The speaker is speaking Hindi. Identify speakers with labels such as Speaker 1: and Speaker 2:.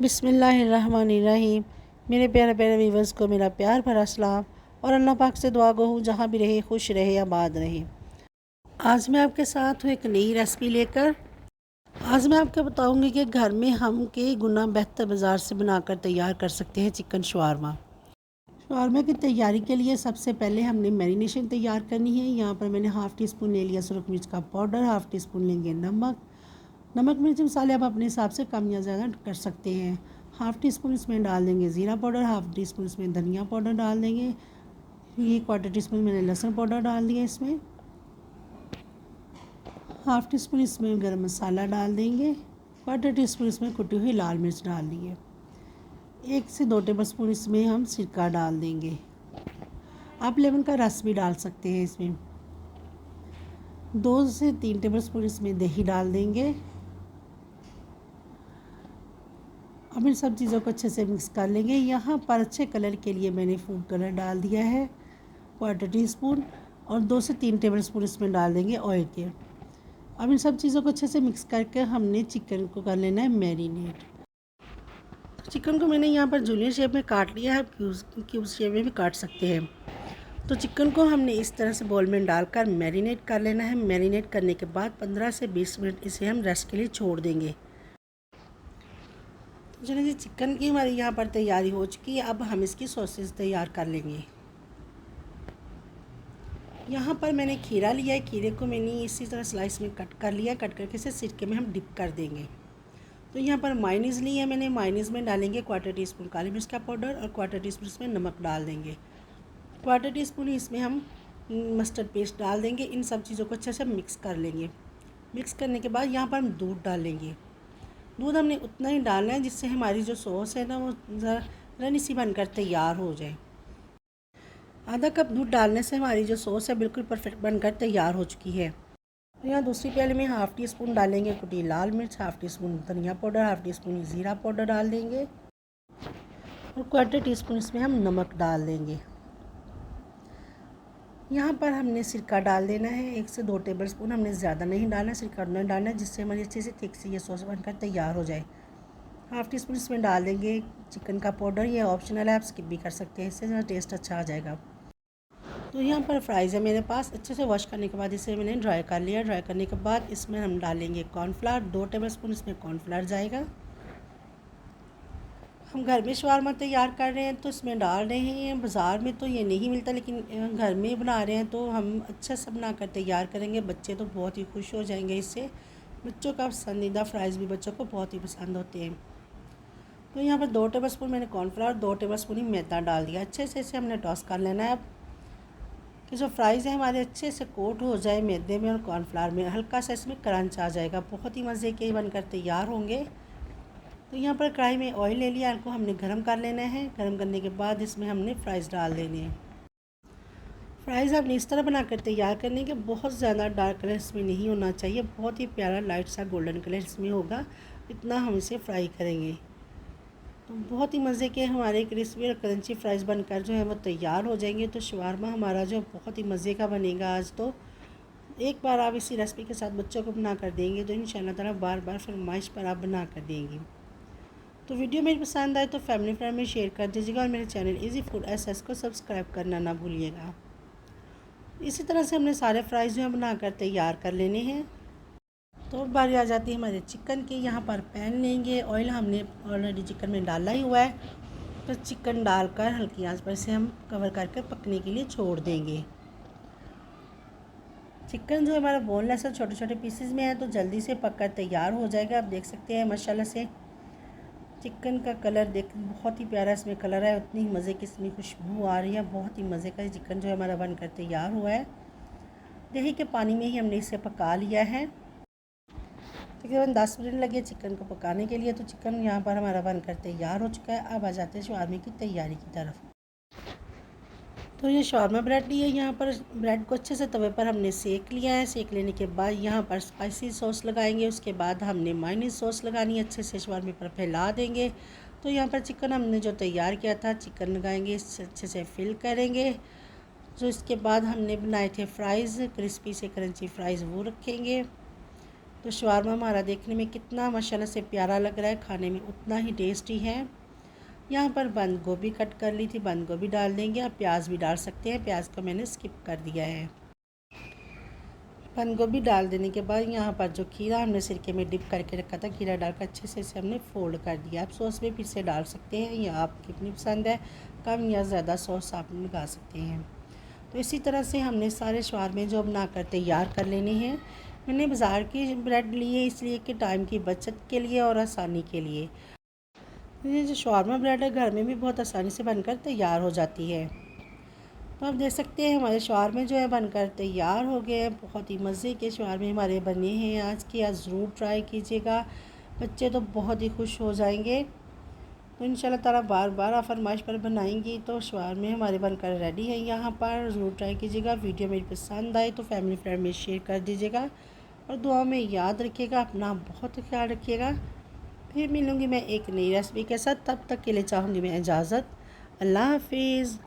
Speaker 1: बिस्मिल्लाहिर्रहमानिर्रहीम। मेरे प्यारे प्यारे व्यूवर्स को मेरा प्यार भरा सलाम और अल्लाह पाक से दुआ गो हूँ जहाँ भी रहे खुश रहे आबाद रहे। आज मैं आपके साथ हूँ एक नई रेसिपी लेकर। आज मैं आपको बताऊँगी कि घर में हम कई गुना बेहतर बाज़ार से बनाकर तैयार कर सकते हैं चिकन शवारमा। शवारमा की तैयारी के लिए सबसे पहले हमने मैरिनेशन तैयार करनी है। यहाँ पर मैंने हाफ़ टी स्पून ले लिया सुरख मिर्च का पाउडर, हाफ़ टी स्पून लेंगे नमक मिर्च मसाले आप अपने हिसाब से कम या ज़्यादा कर सकते हैं। हाफ़ टी स्पून इसमें डाल देंगे ज़ीरा पाउडर, हाफ़ टी स्पून इसमें धनिया पाउडर डाल देंगे। ये क्वार्टर टी स्पून मैंने लहसुन पाउडर डाल दिया इसमें। हाफ़ टी स्पून इसमें गरम मसाला डाल देंगे। क्वार्टर टी स्पून इसमें कुटी हुई लाल मिर्च डाल दिए। 1 से 2 टेबल स्पून इसमें हम सिरका डाल देंगे। आप लेमन का रस भी डाल सकते हैं इसमें। 2 से 3 टेबल स्पून इसमें दही डाल देंगे। अब इन सब चीज़ों को अच्छे से मिक्स कर लेंगे। यहाँ पर अच्छे कलर के लिए मैंने फूड कलर डाल दिया है क्वार्टर टी स्पून, और 2 से 3 टेबल स्पून इसमें डाल देंगे ऑयल के। अब इन सब चीज़ों को अच्छे से मिक्स करके हमने चिकन को कर लेना है मैरिनेट। तो चिकन को मैंने यहाँ पर जूलियन शेप में काट लिया है, क्यूब्स शेप में भी काट सकते हैं। तो चिकन को हमने इस तरह से बॉल में डालकर मैरिनेट कर लेना है। मैरिनेट करने के बाद 15 से 20 मिनट इसे हम रेस्ट के लिए छोड़ देंगे। चलिए जी, चिकन की हमारी यहाँ पर तैयारी हो चुकी है। अब हम इसकी सॉसेज तैयार कर लेंगे। यहाँ पर मैंने खीरा लिया है। खीरे को मैंने इसी तरह स्लाइस में कट कर लिया। कट करके इसे सिरके में हम डिप कर देंगे। तो यहाँ पर मायोनीज़ ली है मैंने। मायोनीज़ में डालेंगे क्वार्टर टी स्पून काली मिर्च का पाउडर और क्वार्टर टी स्पून इसमें नमक डाल देंगे। क्वार्टर टी स्पून इसमें हम मस्टर्ड पेस्ट डाल देंगे। इन सब चीज़ों को अच्छे से मिक्स कर लेंगे। मिक्स करने के बाद यहाँ पर हम दूध डालेंगे। दूध हमने उतना ही डालना है जिससे हमारी जो सॉस है ना वो रनी सी बनकर तैयार हो जाए। आधा कप दूध डालने से हमारी जो सॉस है बिल्कुल परफेक्ट बनकर तैयार हो चुकी है। तो यहाँ दूसरी प्याले में हाफ़ टी स्पून डालेंगे कुटी लाल मिर्च, हाफ़ टी स्पून धनिया पाउडर, हाफ़ टी स्पून ज़ीरा पाउडर डाल देंगे और क्वार्टर टी स्पून इसमें हम नमक डाल देंगे। यहाँ पर हमने सिरका डाल देना है। 1 से 2 टेबल स्पून, हमने ज़्यादा नहीं डालना, सिरका उतना डालना है जिससे हमारी अच्छे से थिक सी ये सॉस बनकर तैयार हो जाए। हाफ़ टी स्पून इसमें डाल देंगे चिकन का पाउडर। ये ऑप्शनल है, आप स्किप भी कर सकते हैं, इससे ज़्यादा टेस्ट अच्छा आ जाएगा। तो यहाँ पर फ्राइज़ है मेरे पास। अच्छे से वॉश करने के बाद इसे मैंने ड्राई कर लिया। ड्राई करने के बाद इसमें हम डालेंगे कॉर्नफ्लावर। 2 टेबल स्पून इसमें कॉर्नफ्लावर जाएगा। हम घर में शवारमा तैयार कर रहे हैं तो इसमें डाल रहे हैं। बाज़ार में तो ये नहीं मिलता, लेकिन घर में बना रहे हैं तो हम अच्छा सा बना कर तैयार करेंगे। बच्चे तो बहुत ही खुश हो जाएंगे इससे। बच्चों का पसंदीदा फ्राइज़ भी बच्चों को बहुत ही पसंद होते हैं। तो यहाँ पर 2 टेबल स्पून मैंने कॉर्नफ्लावर, 2 टेबल स्पून ही मैदा डाल दिया। अच्छे से इसे हमने टॉस कर लेना है। अब कि जो फ्राइज़ हैं हमारे अच्छे से कोट हो जाए मैदे में और कॉर्नफ्लावर में, हल्का सा इसमें क्रंच आ जाएगा। बहुत ही मज़े के बनकर तैयार होंगे। तो यहाँ पर कढ़ाई में ऑयल ले लिया, इनको हमने गर्म कर लेना है। गर्म करने के बाद इसमें हमने फ्राइज़ डाल देने हैं। फ्राइज़ हमने इस तरह बनाकर तैयार करने के, बहुत ज़्यादा डार्क कलर इसमें नहीं होना चाहिए, बहुत ही प्यारा लाइट सा गोल्डन कलर इसमें होगा, इतना हम इसे फ्राई करेंगे। तो बहुत ही मज़े के हमारे क्रिस्पी और क्रंची फ्राइज़ बनकर जो है वो तैयार हो जाएंगे। तो शवारमा हमारा जो बहुत ही मज़े का बनेगा आज। तो एक बार आप इसी रेसिपी के साथ बच्चों को बना कर देंगे तो इंशाल्लाह ताला बार बार फरमाइश पर आप बना कर देंगी। तो वीडियो मेरी पसंद आए तो फैमिली फ्रेंड में शेयर कर दीजिएगा और मेरे चैनल इजी फूड एसएस को सब्सक्राइब करना ना भूलिएगा। इसी तरह से हमने सारे फ्राइज़ जो है बनाकर तैयार कर लेने हैं। तो अब बारी आ जाती है हमारे चिकन की। यहाँ पर पैन लेंगे, ऑयल हमने ऑलरेडी चिकन में डाला ही हुआ है। तो चिकन डालकर हल्की आंच पर इसे हम कवर करके पकने के लिए छोड़ देंगे। चिकन जो हमारा बोनलेस है, छोटे छोटे पीसेस में है, तो जल्दी से पककर तैयार हो जाएगा। आप देख सकते हैं माशाल्लाह से चिकन का कलर देख बहुत ही प्यारा इसमें कलर है, उतनी ही मज़े की इसमें खुशबू आ रही है। बहुत ही मज़े का चिकन जो है हमारा बनकर तैयार हुआ है। दही के पानी में ही हमने इसे पका लिया है। तकरीबन 10 मिनट लगे चिकन को पकाने के लिए। तो चिकन यहाँ पर हमारा बनकर तैयार हो चुका है। अब आ जाते हैं शवारमे की तैयारी की तरफ। तो ये शवारमा ब्रेड ली है। यहाँ पर ब्रेड को अच्छे से तवे पर हमने सेक लिया है। सेक लेने के बाद यहाँ पर स्पाइसी सॉस लगाएंगे। उसके बाद हमने मायोनीज़ सॉस लगानी है, अच्छे से शवारमे पर फैला देंगे। तो यहाँ पर चिकन हमने जो तैयार किया था, चिकन लगाएंगे, इससे अच्छे से फिल करेंगे। जो इसके बाद हमने बनाए थे फ्राइज़, क्रिस्पी से क्रंची फ्राइज़, वो रखेंगे। तो शवारमा हमारा देखने में कितना माशाल्लाह से प्यारा लग रहा है, खाने में उतना ही टेस्टी है। यहाँ पर बंद गोभी कट कर ली थी, बंद गोभी डाल देंगे। आप प्याज भी डाल सकते हैं, प्याज को मैंने स्किप कर दिया है। बंद गोभी डाल देने के बाद यहाँ पर जो खीरा हमने सिरके में डिप करके रखा था, खीरा डालकर अच्छे से इसे हमने फोल्ड कर दिया। आप सॉस में फिर से डाल सकते हैं, या आपकी अपनी पसंद है, कम या ज़्यादा सॉस आप लगा सकते हैं। तो इसी तरह से हमने सारे शवारमे जो बना कर तैयार कर लेने हैं। मैंने बाज़ार की ब्रेड ली है इसलिए कि टाइम की बचत के लिए और आसानी के लिए। ये जो शवारमा ब्रेड है घर में भी बहुत आसानी से बनकर तैयार हो जाती है। तो आप देख सकते हैं हमारे शवारमे जो है बनकर तैयार हो गए हैं। बहुत ही मज़े के शवारमे हमारे बने हैं आज के। आज ज़रूर ट्राई कीजिएगा, बच्चे तो बहुत ही खुश हो जाएंगे। तो इंशाल्लाह ताला बार बार आप फरमाइश पर बनाएंगी तो शवारमे हमारे बनकर रेडी है। यहाँ पर ज़रूर ट्राई कीजिएगा। वीडियो मेरी पसंद आए तो फैमिली फ्रेंड में शेयर कर दीजिएगा, और दुआ में याद रखिएगा, अपना बहुत ख्याल रखिएगा। फिर मिलूँगी मैं एक नई रेसिपी के साथ, तब तक के लिए चाहूँगी मैं इजाज़त। अल्लाह हाफिज़।